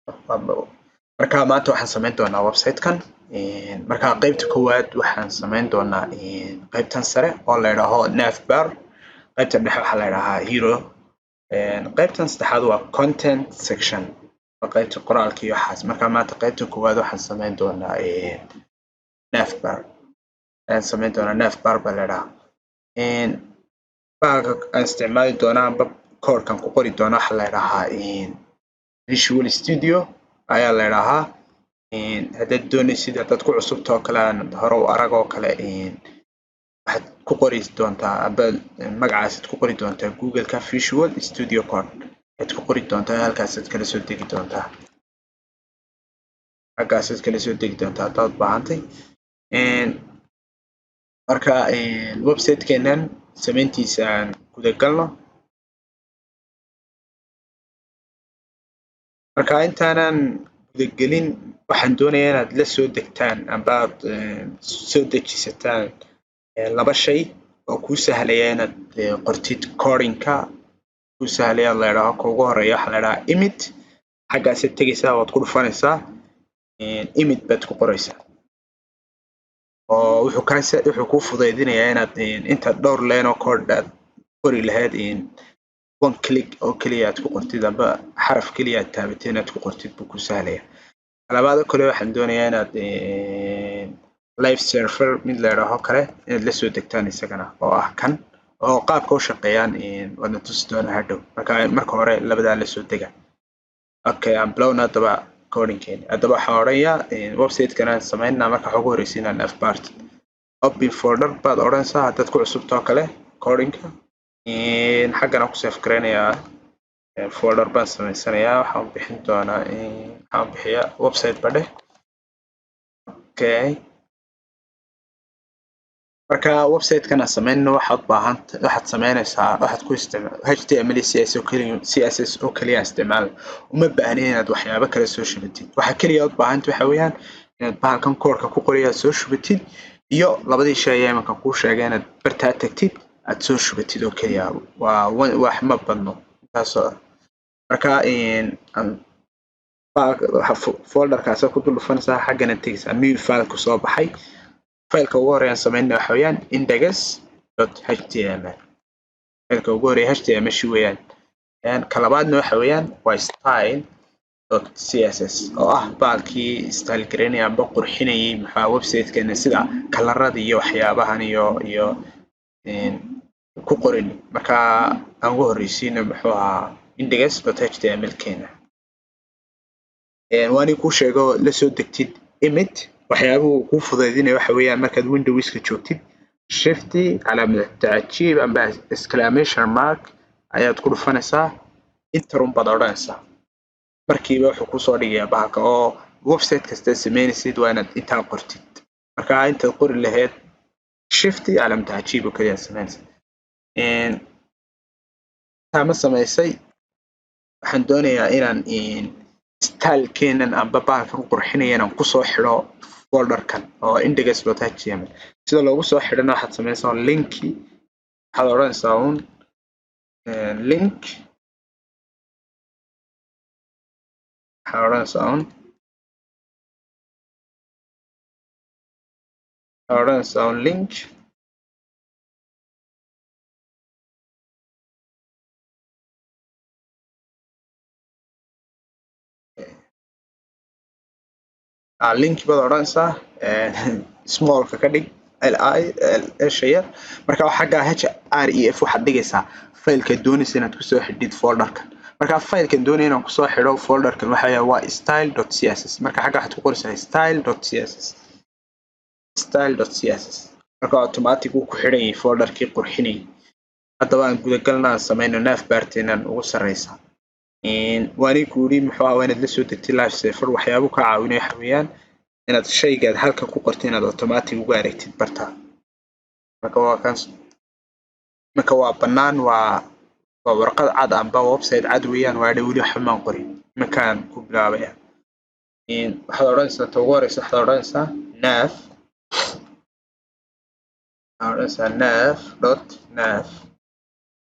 marka maanta waxaan samayn doonaa website-kan marka qaybta koowaad waxaan samayn doonaa qaybtan sare oo la yiraahdo navbar qaybta dhexe waxaa la yiraahdaa hero qaybtan saddexaad waa content section waa qaybta qoraalka iyo waxaas marka maanta qaybta koowaad waxaan samayn doonaa navbar baa la yiraahdaa baalka aan isticmaali doonaa koodhkan ku qori doonaa waxaa la yiraahdaa Visual Studio ayaa la yiraahdaa haddaad doonaysid haddaad ku cusubto oo kale aan hore u arag oo kale waxaad ku qori doontaa magacaas ku qori doontaa Google-ka Visual Studio Code aad ku qori doontaa halkaas kala soo degi doontaa haddaad baahantay marka website-keenan samayntiisa aan guda galno marka intaanan guda gelin waxaan doonayaa inaad la soo degtaan amba aad soo dejisataan laba shay oo kuu sahlaya inaad qortid coding-ka kuu sahlaya la yiraahdo ka ugu horeeya waxaa la yiraahdaa image xaggaasad tegaysaa waad ku dhufanaysaa image baad ku qoraysaa oo wuxuu kuu fududeydinayaa inaad inta dhowr leen oo code aad qori lahayd one click oo kaliya aad ku qortid amba xaraf kaliya aad taabatay inaad ku qortid buu ku sahlaya labaad kale waxaan doonayaa inaad live server mid la yiraahdo kale inaad la soo degtaan isagana oo ah kan oo qaabka u shaqeeyaan wadna tusi doona hadhow marka hore labadaa la soo dega okay aan bilowna haddaba coding-keena haddaba waxaan odhanayaa website-kan aan samaynaa marka ugu horreysa inaan navbar open folder baad odhanaysaa haddaad ku cusubto kale coding-ka xaggan aan ku save gareynayaa folder baan samaysanayaa waxaan bixin doonaa waxaan bixiyaa website badhe okay marka website-kan aan samayno waxaad samaynaysaa waxaad ku isticmaal HTML CSS oo kaliya isticmaal uma baahnin inaad waxyaabo kale soo shubatid waxa kaliya aad baahantahay waxa weeyaan inaad bahalkan koodhka ku qoriyaa soo shubatid iyo labadii shay ee imanka kuu sheegay inaad bartaa tagtid aad soo shubatid oo kaliya waa wax ma badno taasoo marka folderkaas ku dul dhufanaysaa xaggana tegaysaa new file ku soo baxay faylka ugu horeeyaan sameynaa waxa weeyaan index.html faylka ugu horeeya html shi weeyaan ka labaadna waxa weeyaan waa style.css oo ah baalkii style gareynaya amba qurxinayay maxaa website-keena sida kalarada iyo waxyaabahan iyo ku qorin marka aan ugu horreysiina muxuu ahaa index.html keena waani ku sheego la soo degtid image waxyaabuhu kuu fududeynaya waxa weeyaan markaad Windows-ka joogtid shift calaamad tacajiib amba exclamation mark ayaad ku dhufanaysaa enter baad odhanaysaa markiiba wuxuu ku soo dhigayaa bahalka oo website kasta samaynaysid waa inaad intaa qortid marka intaad qori lahayd shift calaamad tacajiib oo kaliya samaynaysaa ma samaysay waxaan doonayaa inaan style-keenan amba bahalkan qurxinaya inaan kusoo xidho folderkan oo index.html sida loogu soo xidhana waxaad samaysaa linki waxaad odhanaysaa link link link baad odhanaysaa small-ka ka dhig shayar marka xagga href waxaad dhigaysaa faylka doonaysa inaad kusoo xidhid folderkan marka faylkan doonaya inaan kusoo xidho folderkan waxa waa style.css marka xagga waxaad ku qoraysaa style.css marka automatic uu ku xidhayay folderkii qurxinayay haddaba aan gudagalna aan samayno navbar-teenan ugu sarreysa waani ku yidhi muxuu ahaa inaad la soo degtid live server waxyaabo ka caawinaya waxa weeyaan inaad shaygaad halka ku qortay inaad automatic uga aragtid bartaa marka waa bannaan waa warqad cad amba website cad weeyaan waa weli waxba maan qorin iminkaan ku bilaabaya waxaad odhanaysaa ta ugu horeysa waxaad odhanaysaa nav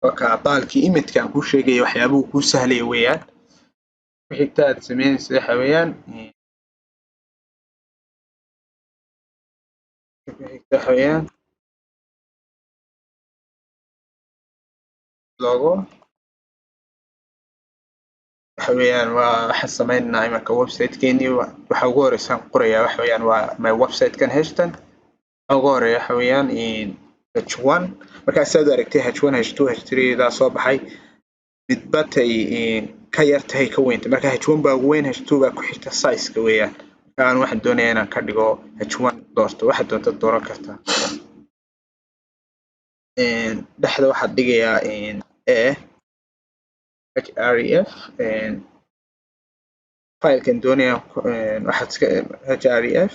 marka baalkii image-kan kuu sheegaya waxyaabuhu kuu sahlaya weeyaan xigta aad sameynayso waxa weeyaan logo waxa weeyaan waa waxaan sameynaa imanka website-keeni waxa ugu horeysa qoraya waxa weeyaan waa my website-kan hashtan ugu horeeya waxa weeyaan h1 markaas aad aragtay h1 h2 h3 daa soo baxay midbatay ka yartahay ka weynta marka h1 baa ugu weyn h2 baa ku xigta size-ka weeyaan marka waxaan doonayaa inaan ka dhigo h1 doorto waxa doonto dooran kartaa dhexda waxaad dhigayaa href filekan doonaya waxaad iska href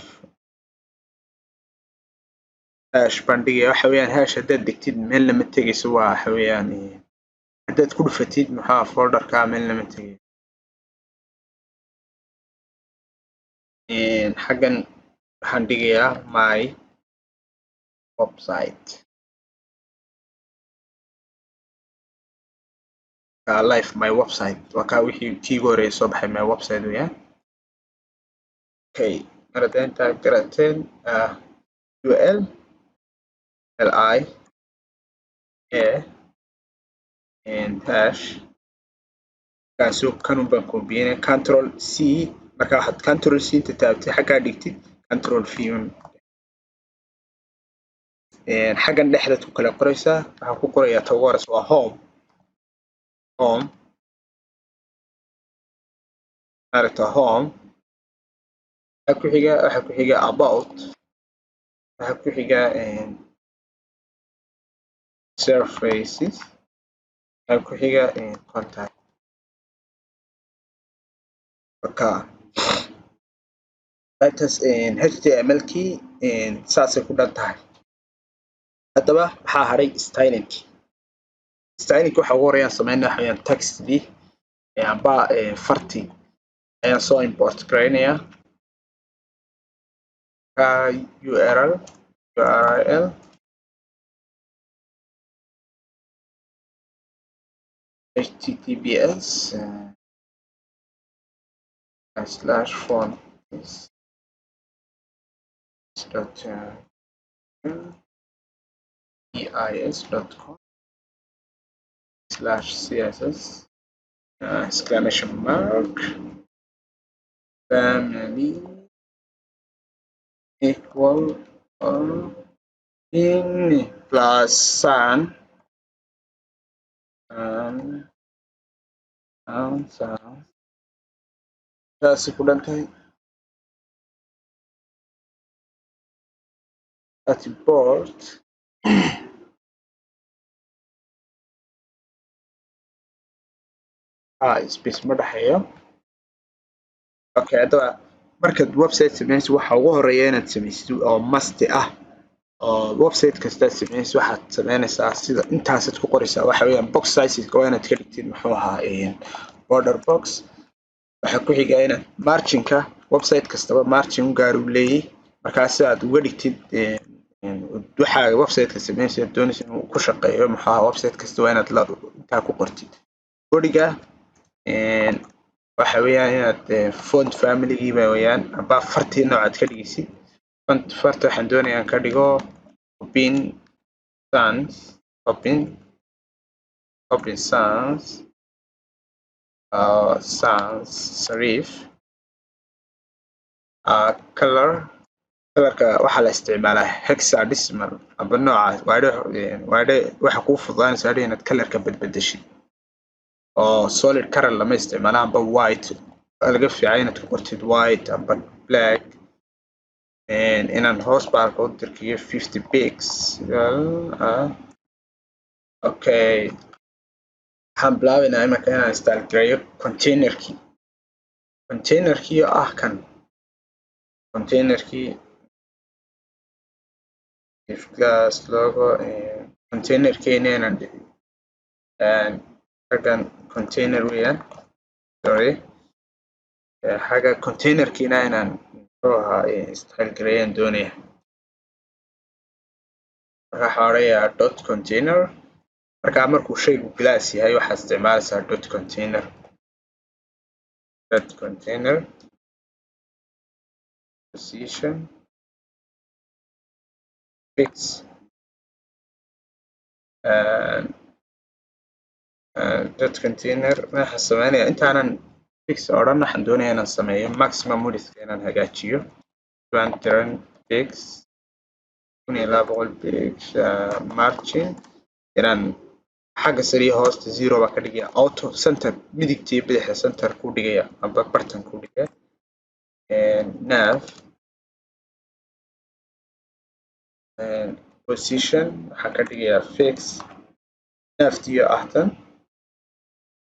hash baan dhigaya waxa weeyaan hash haddaad degtid meel lama tegayso waa waxa weeyaan haddaad ku dhufatid maxaa folderka meel lama tegayo xaggan waxaan dhigayaa my website live my website waa kaa wixii kii ugu horeeyay soo baxay my website weeyaan okay marada intaa garateen ul li and hash kaasoo kanun baan kombiyeyna control c marka waxaad control c inta taabtay xaggaa dhigtid control v xaggan dhexdaad ku kala qoraysaa waxaan ku qorayaa ta ugu horeysa waa home maaragta home waxa ku xiga about waxa ku xiga surfaces waxa ku xiga contact marka intaas html kii saasay ku dhan tahay haddaba waxaa haray styling waxa ugu horeeyaan sameynaa waxa weeyaan textdii amba fartii ayaan soo import gareynayaa url https fontis.eis.com/css exclamation mark family equal in plus sun saasay ku dhan tahay at import space ma dhexeeyo okay haddaba markaad website sameynayso waxa ugu horeeya inaad samaysid oo must ah oo website kastaad sameynayso waxaad sameynaysaa sida intaasaad ku qoraysaa waxa weeyaan box sizes waa inaad ka dhigtid muxuu ahaa border box waxa ku xiga inaad marginka website kastaba margin u gaar u leeyahay markaas aad uga dhigtid waxa website-ka sameynayso doonayso inuu ku shaqeeyo muxuu ahaa website kasta waa inaad intaa ku qortid bodiga waxa weeyaan inaad font family-giiba weeyaan amba fartii noocaad ka dhigaysid farta waxaan doonayaa aan ka dhigo open sans serif colorka waxaa la isticmaalaa hexadecimal amba noocaas waxa kuu fududaanaysa hadhow inaad colorka badbedeshid oo solid color lama isticmaala amba white laga fiicay inaad ku qortid white amba black inaan hoos baalka u dirkiyo 50 pixel okay waxaan bilaabaynaa imanka inaan install gareeyo containerkii oo ah kan containerkii if class logo containerkeena inaan xaggan container weeyaan sorry xagga containerkiina inaan muxuu ahaa install gareeyaan doonaya marka waxaa odhanayaa dot container markaa markuu shaygu glass yahay waxaad isticmaalaysaa dot container dot container position fix dot container waxaan sameynaya intaanan fix odhan waxaan doonaya inaan sameeyo maximum width inaan hagaajiyo 200 pix 1200 pix margin inaan xagga sare iyo hoosta 0 baa ka dhigaya auto center midigta iyo bidixda center ku dhigaya amba bartan ku dhigaya nav position waxaan ka dhigayaa fix naftiyo ahtan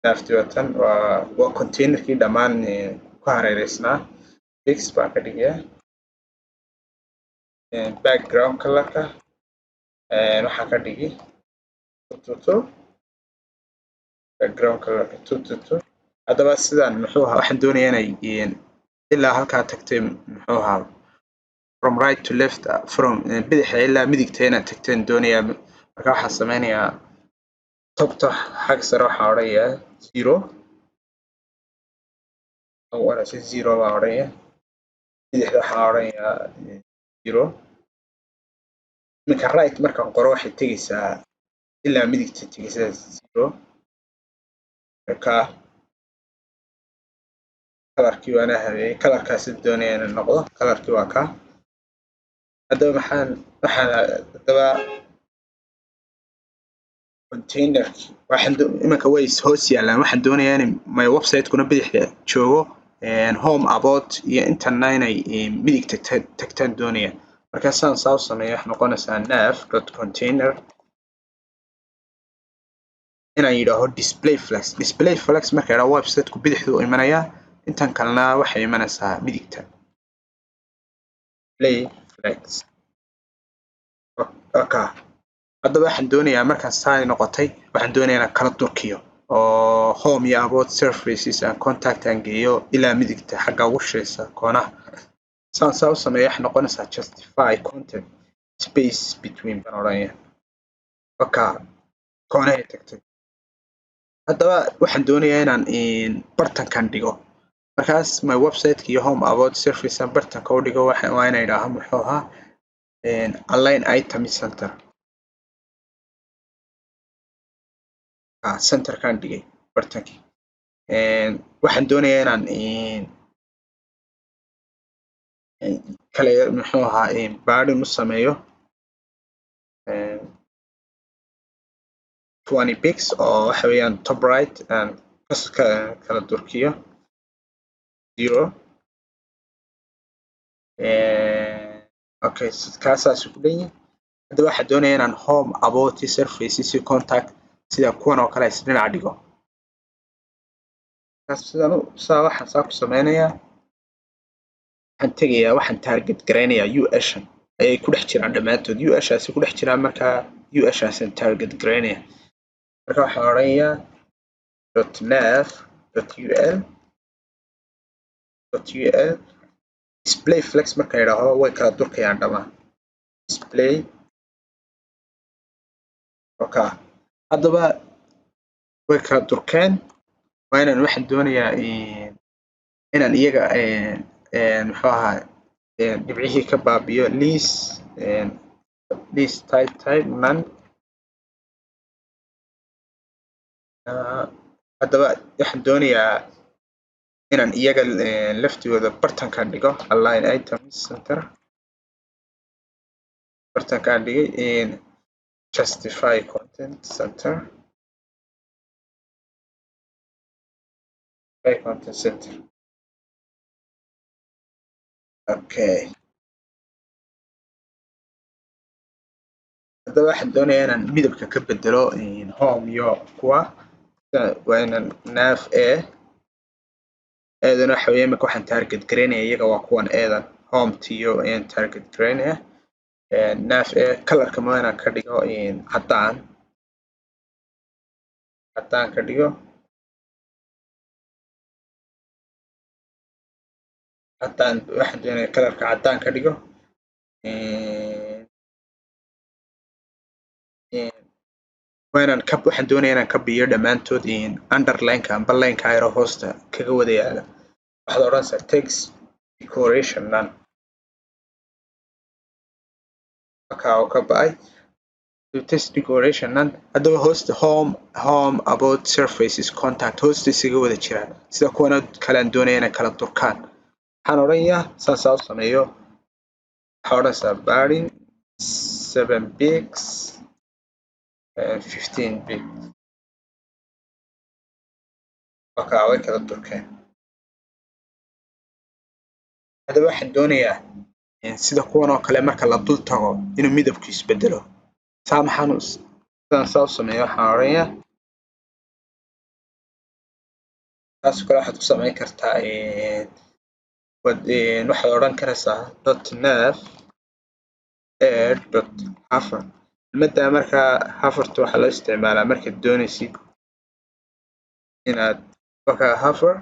naftiyo tan waa containerkii dhammaan ku hareereysnaa fix baan ka dhigayaa background colorka waxaan ka dhigi tututu background colorka tututu haddaba sidaan muxuu ahaa waxaan doonayaa inay ilaa halkaa tagtay muxuu ahaa from right to left from bidixda ilaa midigta inaad tagteen doonayaa marka waxaan sameynayaa topta xagga sare waxaan odhanayaa 0 awala si 0 baan odhanayaa bidixda waxaan odhanayaa 0 iminka right markaan qoro waxay tegaysaa ilaa midigta tegaysaa 0 marka kalarkii waana habeeyey kalarkaasi doonaya inuu noqdo kalarkii waa ka haddaba haddaba containerki waxaan iminka way hoos yaalaan waxaan doonayaa in my website-kuna bidixda joogo home about iyo intana inay midigta tagtaan doonaya marka saan saa u sameeyo waxay noqonaysaa nav.container inaan yidhaaho display flex marka idhaho website-ku bidixda u imanayaa intan kalena waxay imanaysaa midigta display flex okay haddaba waxaan doonayaa markaan saa noqotay waxaan doonayaa inaan kala durkiyo oo home iyo about surfaces and contact aan geeyo ilaa midigta xagga ugu shaysa koonaha saan saa u sameeyo waxay noqonaysaa justify content space between baan odhanaya okay koonahay tagtay haddaba waxaan doonayaa inaan bartankan dhigo markaas my website iyo home about surface aan bartanka u dhigo waa inaan idhaaho muxuu ahaa align item center centerkan dhigay bartankii waxaan doonayaa inaan kale muxuu ahaa baadhin u sameeyo 20 pix oo waxa weeyaan top right aan kala durkiyo 0 okay kaasaas ku dhan yahay hadda waxaan doonayaa inaan home about surfaces iyo contact sida kuwan oo kale is dhinac dhigo sidaan waxaan saa ku sameynayaa waxaan tegayaa waxaan target gareynayaa us-an ayay ku dhex jiraan dhammaantood us-aasi ku dhex jiraan markaa us-aasan target gareynaya marka waxaan odhanayaa .nav.ul display flex marka idhaaho way kala durkayaan dhammaan display okay haddaba way kala durkeen waa inaan waxaan doonayaa inaan iyaga muxuu ahaa dhibcihii ka baabiyo least type none haddaba waxaan doonayaa inaan iyaga laftigooda bartankan dhigo align item center bartankan dhigay justify content center content center okay haddaba waxaan doonayaa inaan midabka ka bedelo home iyo kuwa waa inaan nav eedana waxa weeye imika waxaan target gareynaya iyaga waa kuwan eedan home tiyo ayaan target gareynaya nav colorka ma inaan ka dhigo caddaan ka dhigo caddaan waxaan doonayaa colorka caddaan ka dhigo waxaan doonayaa inaan ka biyo dhammaantood underline-ka amba line-ka ayro hoosta kaga wada yaala waxaad odhanaysaa text decoration none markaa oo ka ba'ay text decoration none haddaba hoosta home about surfaces contact hoosta isaga wada jiraan sida kuwana kalean doonaya inay kala durkaan waxaan odhanayaa saasaa u sameeyo waxaa odhanaysaa barin 7 pics 15 pics markaa way kala durkeen haddaba waxaan doonayaa sida kuwan oo kale marka la dul tago inuu midabku isbedelo saa maxaan sidaan saa u sameeyo waxaan odhanayaa taas kale waxaad ku samayn kartaa waxaad odhan karaysaa .nav air.hover kelmadda markaa hoverta waxaa loo isticmaalaa markaad doonaysid inaad markaa hover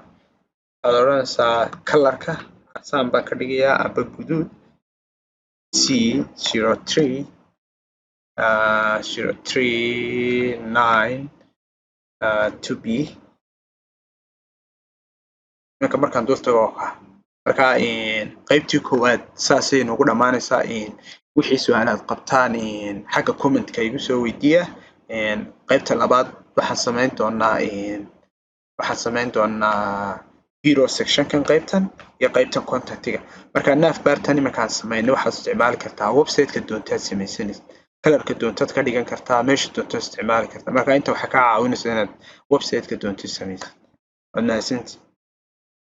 waxaad odhanaysaa colorka casaan baan ka dhigayaa amba guduud C0339 2B markaan dul tago markaa qaybtii koowaad saasay noogu dhammaanaysaa wixii su-aalaad qabtaan xagga commentka igu soo weydiiya qaybta labaad waxaan samayn doonaa hero sectionkan qaybtan iyo qaybtan contactiga markaa navbartan iminkaan samayno waxaad isticmaali kartaa websiteka doontaad samaysanaysa kalarka doontaad ka dhigan kartaa meesha doontaad isticmaali kartaa markaa inta waxaa kaa caawinaysa inaad websiteka doontid samaysid waad mahadsantihiin